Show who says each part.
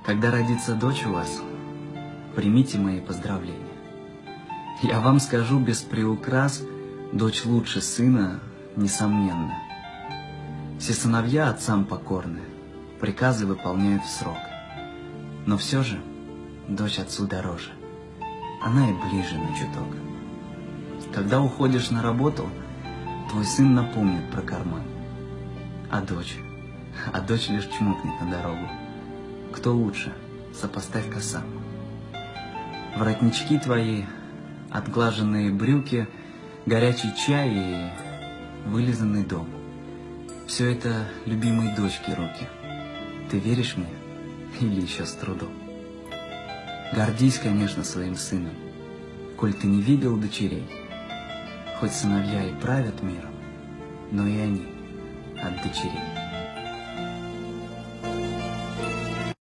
Speaker 1: Когда родится дочь у вас, примите мои поздравления. Я вам скажу без приукрас, дочь лучше сына, несомненно. Все сыновья отцам покорны, приказы выполняют в срок. Но все же дочь отцу дороже, она и ближе на чуток. Когда уходишь на работу, твой сын напомнит про карман. А дочь лишь чмокнет на дорогу. Кто лучше, сопоставь-ка сам. Воротнички твои, отглаженные брюки, горячий чай и вылизанный дом. Все это любимой дочки руки. Ты веришь мне или еще с трудом? Гордись, конечно, своим сыном, коль ты не видел дочерей. Хоть сыновья и правят миром, но и они от дочерей.